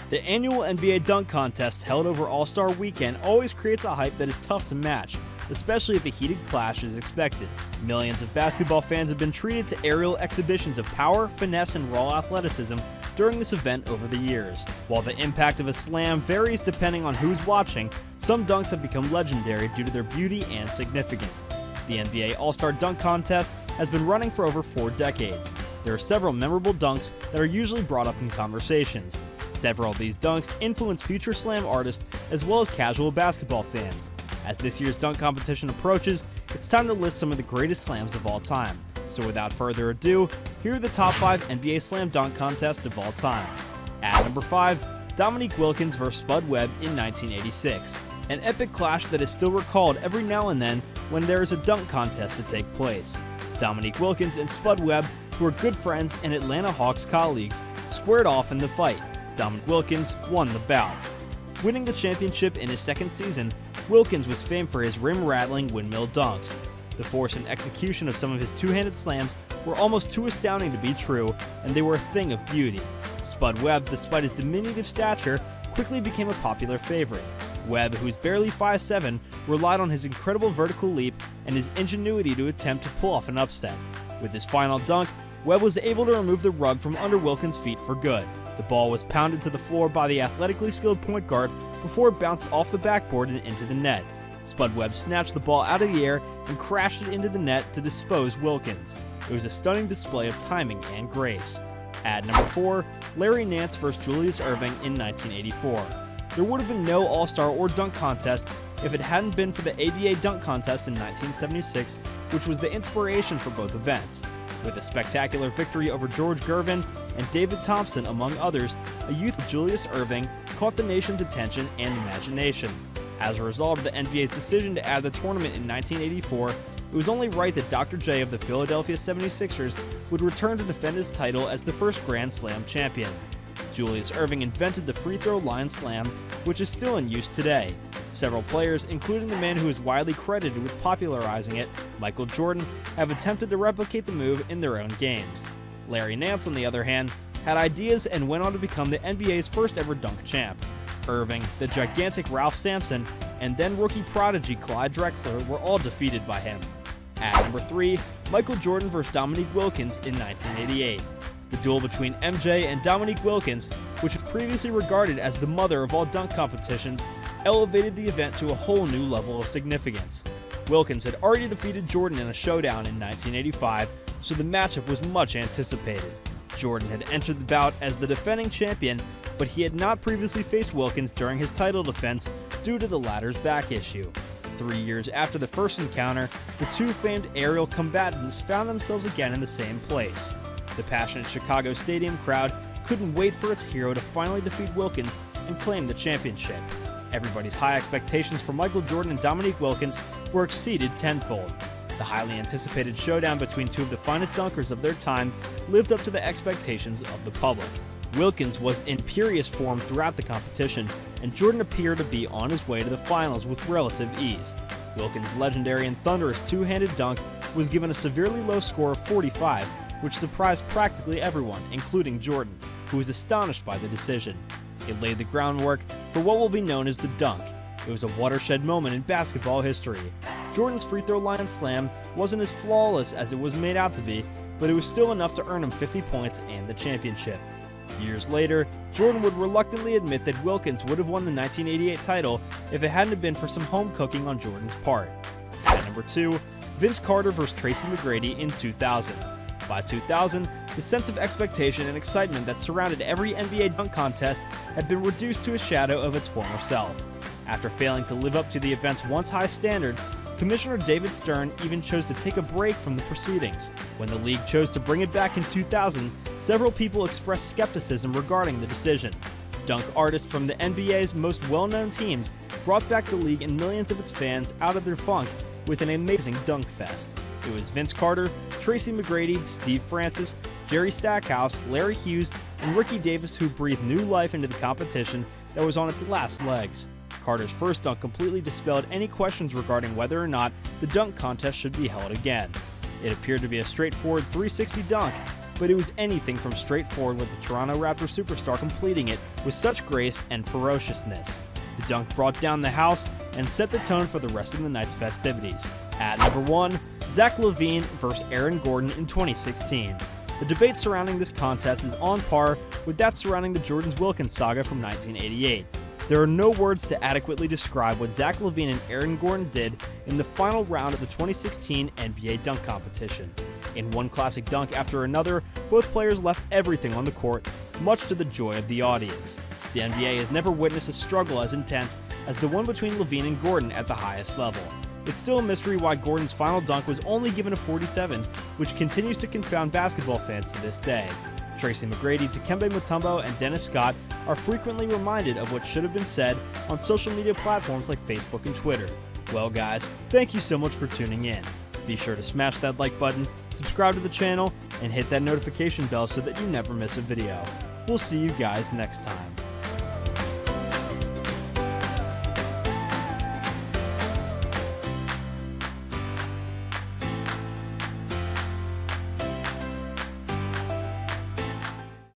The annual NBA dunk contest held over All-Star Weekend always creates a hype that is tough to match, especially if a heated clash is expected. Millions of basketball fans have been treated to aerial exhibitions of power, finesse, and raw athleticism during this event over the years. While the impact of a slam varies depending on who's watching, some dunks have become legendary due to their beauty and significance. The NBA All-Star Dunk Contest has been running for over 4 decades. There are several memorable dunks that are usually brought up in conversations. Several of these dunks influence future slam artists as well as casual basketball fans. As this year's dunk competition approaches, it's time to list some of the greatest slams of all time. So without further ado, here are the top 5 NBA Slam Dunk Contests of all time. At number 5, Dominique Wilkins vs. Spud Webb in 1986. An epic clash that is still recalled every now and then when there is a dunk contest to take place. Dominique Wilkins and Spud Webb, who are good friends and Atlanta Hawks colleagues, squared off in the fight. Dominique Wilkins won the bout. Winning the championship in his second season, Wilkins was famed for his rim-rattling windmill dunks. The force and execution of some of his two-handed slams were almost too astounding to be true, and they were a thing of beauty. Spud Webb, despite his diminutive stature, quickly became a popular favorite. Webb, who's barely 5'7", relied on his incredible vertical leap and his ingenuity to attempt to pull off an upset. With his final dunk, Webb was able to remove the rug from under Wilkins' feet for good. The ball was pounded to the floor by the athletically skilled point guard before it bounced off the backboard and into the net. Spud Webb snatched the ball out of the air and crashed it into the net to dispose Wilkins. It was a stunning display of timing and grace. At number 4, Larry Nance vs. Julius Erving in 1984. There would have been no All-Star or dunk contest if it hadn't been for the ABA dunk contest in 1976, which was the inspiration for both events. With a spectacular victory over George Gervin and David Thompson, among others, a youth Julius Erving caught the nation's attention and imagination. As a result of the NBA's decision to add the tournament in 1984, it was only right that Dr. J of the Philadelphia 76ers would return to defend his title as the first Grand Slam champion. Julius Erving invented the free throw line slam, which is still in use today. Several players, including the man who is widely credited with popularizing it, Michael Jordan, have attempted to replicate the move in their own games. Larry Nance, on the other hand, had ideas and went on to become the NBA's first ever dunk champ. Erving, the gigantic Ralph Sampson, and then rookie prodigy Clyde Drexler were all defeated by him. At number 3, Michael Jordan vs. Dominique Wilkins in 1988. The duel between MJ and Dominique Wilkins, which was previously regarded as the mother of all dunk competitions, elevated the event to a whole new level of significance. Wilkins had already defeated Jordan in a showdown in 1985, so the matchup was much anticipated. Jordan had entered the bout as the defending champion, but he had not previously faced Wilkins during his title defense due to the latter's back issue. 3 years after the first encounter, the two famed aerial combatants found themselves again in the same place. The passionate Chicago Stadium crowd couldn't wait for its hero to finally defeat Wilkins and claim the championship. Everybody's high expectations for Michael Jordan and Dominique Wilkins were exceeded tenfold. The highly anticipated showdown between two of the finest dunkers of their time lived up to the expectations of the public. Wilkins was in imperious form throughout the competition, and Jordan appeared to be on his way to the finals with relative ease. Wilkins' legendary and thunderous two-handed dunk was given a severely low score of 45, which surprised practically everyone, including Jordan, who was astonished by the decision. It laid the groundwork for what will be known as the dunk. It was a watershed moment in basketball history. Jordan's free throw line slam wasn't as flawless as it was made out to be, but it was still enough to earn him 50 points and the championship. Years later, Jordan would reluctantly admit that Wilkins would have won the 1988 title if it hadn't been for some home cooking on Jordan's part. At number 2, Vince Carter vs. Tracy McGrady in 2000. By 2000, the sense of expectation and excitement that surrounded every NBA dunk contest had been reduced to a shadow of its former self. After failing to live up to the event's once high standards, Commissioner David Stern even chose to take a break from the proceedings. When the league chose to bring it back in 2000, several people expressed skepticism regarding the decision. Dunk artists from the NBA's most well-known teams brought back the league and millions of its fans out of their funk with an amazing dunk fest. It was Vince Carter, Tracy McGrady, Steve Francis, Jerry Stackhouse, Larry Hughes, and Ricky Davis who breathed new life into the competition that was on its last legs. Carter's first dunk completely dispelled any questions regarding whether or not the dunk contest should be held again. It appeared to be a straightforward 360 dunk, but it was anything from straightforward with the Toronto Raptors superstar completing it with such grace and ferociousness. The dunk brought down the house and set the tone for the rest of the night's festivities. At number 1, Zach LaVine vs. Aaron Gordon in 2016. The debate surrounding this contest is on par with that surrounding the Jordan-Wilkins saga from 1988. There are no words to adequately describe what Zach LaVine and Aaron Gordon did in the final round of the 2016 NBA dunk competition. In one classic dunk after another, both players left everything on the court, much to the joy of the audience. The NBA has never witnessed a struggle as intense as the one between LaVine and Gordon at the highest level. It's still a mystery why Gordon's final dunk was only given a 47, which continues to confound basketball fans to this day. Tracy McGrady, Dikembe Mutombo, and Dennis Scott are frequently reminded of what should have been said on social media platforms like Facebook and Twitter. Well guys, thank you so much for tuning in. Be sure to smash that like button, subscribe to the channel, and hit that notification bell so that you never miss a video. We'll see you guys next time.